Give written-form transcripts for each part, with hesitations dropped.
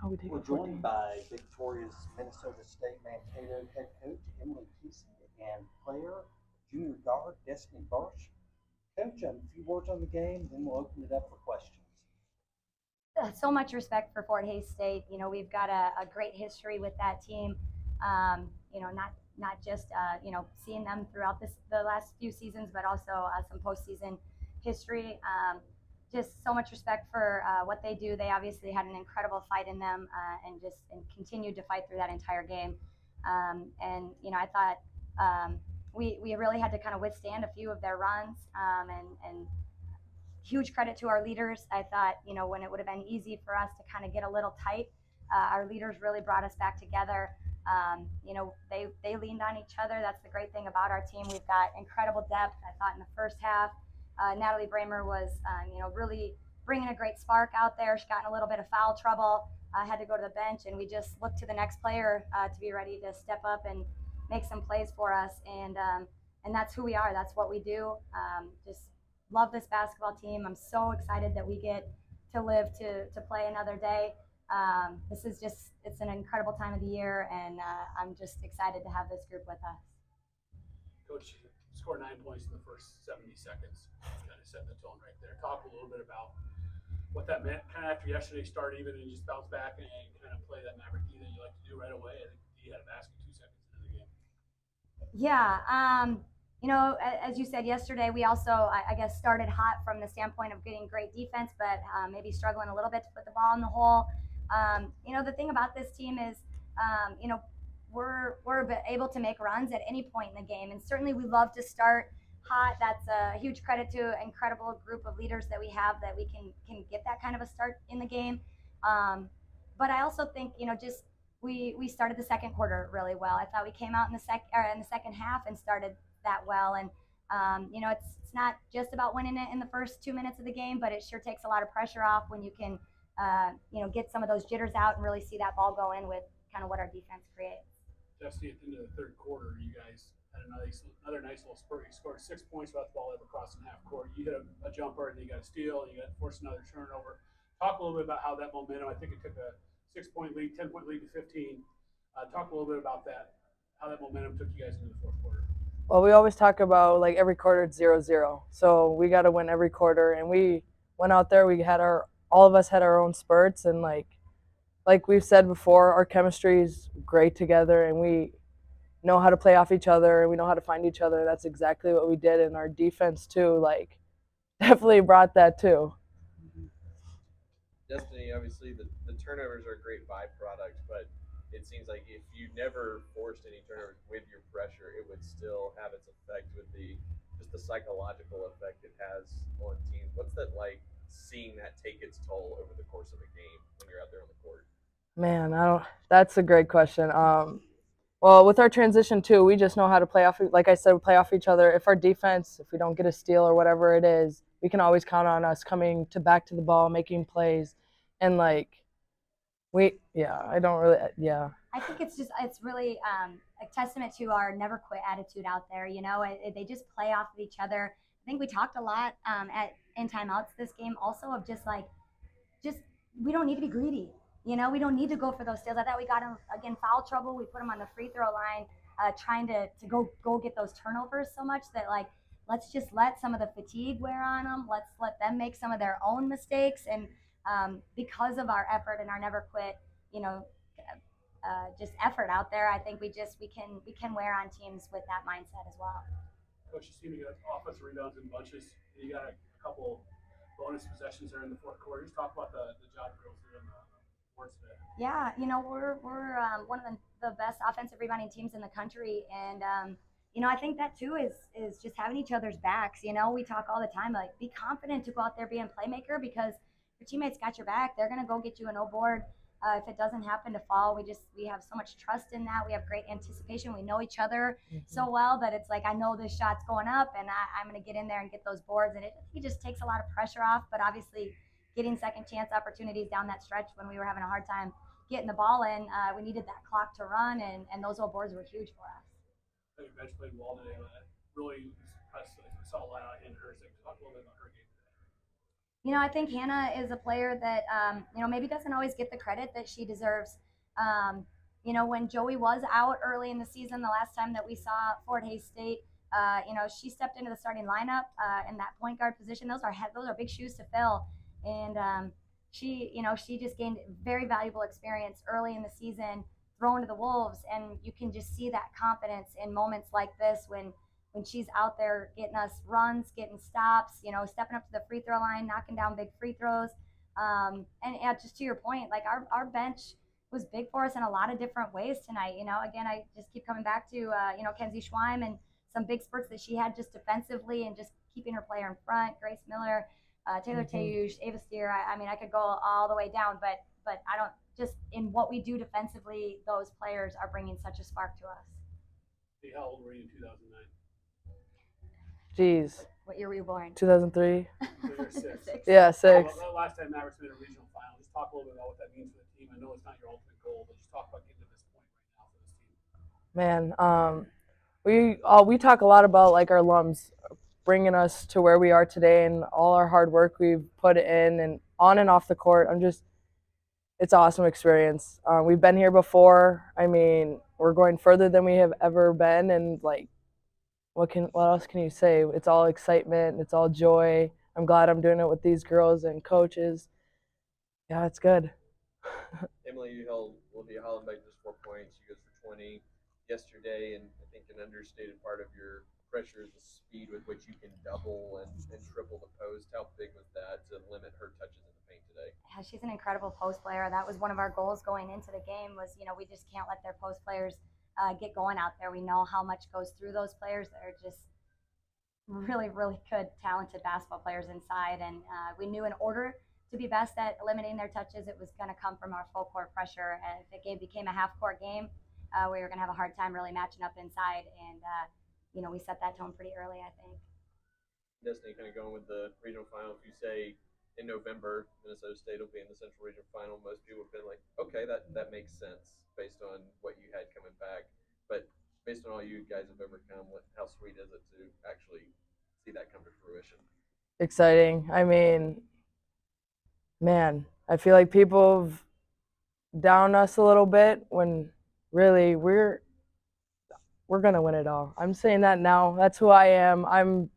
We're joined by Victoria's Minnesota State Mankato head coach Emilee Thiesse and player junior guard Destinee Bursch. Coach, a few words on the game, then we'll open it up for questions. So much respect for Fort Hays State. You know, we've got a great history with that team. Not just seeing them throughout the last few seasons, but also some postseason history. Just so much respect for what they do. They obviously had an incredible fight in them, and continued to fight through that entire game. I thought we really had to kind of withstand a few of their runs, and huge credit to our leaders. I thought, when it would have been easy for us to kind of get a little tight, our leaders really brought us back together. They leaned on each other. That's the great thing about our team. We've got incredible depth. I thought in the first half, Natalie Bramer was, really bringing a great spark out there. She got in a little bit of foul trouble, had to go to the bench, and we just looked to the next player to be ready to step up and make some plays for us. And that's who we are. That's what we do. Just love this basketball team. I'm so excited that we get to live to play another day. This is it's an incredible time of the year, and I'm just excited to have this group with us. Coach, you scored 9 points in the first 70 seconds. Kind of set the tone right there. Talk a little bit about what that meant kind of after yesterday's start, even, and just bounce back and kind of play that Maverick D that you like to do right away. I think D had a basket 2 seconds into the game. Yeah. As you said yesterday, we also, I guess, started hot from the standpoint of getting great defense, but maybe struggling a little bit to put the ball in the hole. The thing about this team is, we're able to make runs at any point in the game, and certainly we love to start hot. That's a huge credit to an incredible group of leaders that we have, that we can get that kind of a start in the game. But I also think, just we started the second quarter really well. I thought we came out in the second half and started that well. And it's not just about winning it in the first 2 minutes of the game, but it sure takes a lot of pressure off when you can get some of those jitters out and really see that ball go in with kind of what our defense creates. Destiny, at the end of the third quarter, you guys had another nice little spurt. You scored 6 points without the ball ever crossing half court. You hit a jumper, and then you got a steal, and you got to force another turnover. Talk a little bit about how that momentum. I think it took a 6-point lead, 10-point lead to 15. Talk a little bit about that, how that momentum took you guys into the fourth quarter. Well, we always talk about, like, every quarter it's 0-0. So we got to win every quarter. And we went out there. All of us had our own spurts. And, like we've said before, our chemistry is great together. And we know how to play off each other. And we know how to find each other. That's exactly what we did. And our defense, too, definitely brought that, too. Destinee, obviously, the turnovers are a great byproduct, but it seems like if you never forced any turnovers with your pressure, it would still have its effect with just the psychological effect it has on teams. What's that like, seeing that take its toll over the course of a game when you're out there on the court? Man, that's a great question. Well, with our transition too, we just know how to play off. Like I said, play off each other. If we don't get a steal or whatever it is, we can always count on us coming back to the ball, making plays, and I don't really, yeah. I think it's really a testament to our never quit attitude out there. They just play off of each other. I think we talked a lot in timeouts this game also of just we don't need to be greedy. We don't need to go for those steals. I thought we got them, again, foul trouble. We put them on the free throw line, trying to go get those turnovers so much that, let's just let some of the fatigue wear on them. Let's let them make some of their own mistakes. And because of our effort and our never quit, just effort out there, I think we can wear on teams with that mindset as well. Coach, you seem to get offensive rebounds in bunches. You got a couple bonus possessions there in the fourth quarter. Just talk about the job girls there in the boards today. Yeah, we're one of the best offensive rebounding teams in the country, and I think that too is just having each other's backs. We talk all the time, be confident to go out there being a playmaker, because your teammates got your back. They're gonna go get you a no board. If it doesn't happen to fall, we have so much trust in that. We have great anticipation. We know each other so well that it's I know this shot's going up, and I'm going to get in there and get those boards. And it just takes a lot of pressure off. But obviously, getting second chance opportunities down that stretch when we were having a hard time getting the ball in, we needed that clock to run, and those old boards were huge for us. Your bench played well today. Really impressed. I saw a lot out in her. Talk a little bit about her game today. I think Hannah is a player that, maybe doesn't always get the credit that she deserves. When Joey was out early in the season, the last time that we saw Fort Hays State, she stepped into the starting lineup in that point guard position. Those are big shoes to fill, and she just gained very valuable experience early in the season, thrown to the Wolves, and you can just see that confidence in moments like this when she's out there getting us runs, getting stops, stepping up to the free throw line, knocking down big free throws. And yeah, just to your point, like our bench was big for us in a lot of different ways tonight. Again, I just keep coming back to, Kenzie Schweim and some big spurts that she had just defensively and just keeping her player in front. Grace Miller, Taylor Tayush, Ava Steer. I mean, I could go all the way down, but I don't, just in what we do defensively, those players are bringing such a spark to us. How old were you in 2009? Jeez. What year were you born? 2003. So you're 6. Yeah, 6. Well, last time Mavericks made a regional final. Just talk a little bit about what that means for the team. I know it's not your ultimate goal, but just talk about getting to this point right now for this team. Man, we talk a lot about like our alums bringing us to where we are today and all our hard work we've put in and on and off the court. It's an awesome experience. We've been here before. I mean, we're going further than we have ever been, and like, what else can you say? It's all excitement. It's all joy. I'm glad I'm doing it with these girls and coaches. Yeah, it's good. Emilee, you held Olivia Hollenbeck just 4 points. You guys for 20 yesterday, and I think an understated part of your pressure is the speed with which you can double and triple the post. How big was that to limit her touches in the paint today? Yeah, she's an incredible post player. That was one of our goals going into the game was, we just can't let their post players get going out there. We know how much goes through those players. They're just really, really good, talented basketball players inside. And we knew in order to be best at eliminating their touches, it was going to come from our full court pressure. And if the game became a half court game, we were going to have a hard time really matching up inside. And, we set that tone pretty early, I think. Destinee, kind of going with the regional final, if you say in November, Minnesota State will be in the Central Region Final, most people have been like, okay, that makes sense based on what you had coming back. But based on all you guys have overcome, how sweet is it to actually see that come to fruition? Exciting. I mean, man, I feel like people have downed us a little bit when really we're going to win it all. I'm saying that now. That's who I am. I'm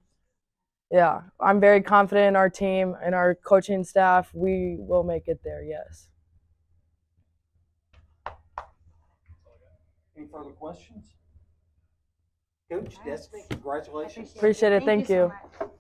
very confident in our team and our coaching staff. We will make it there, yes. Any further questions? Coach, Destinee, congratulations. Appreciate it. Thank you. So much.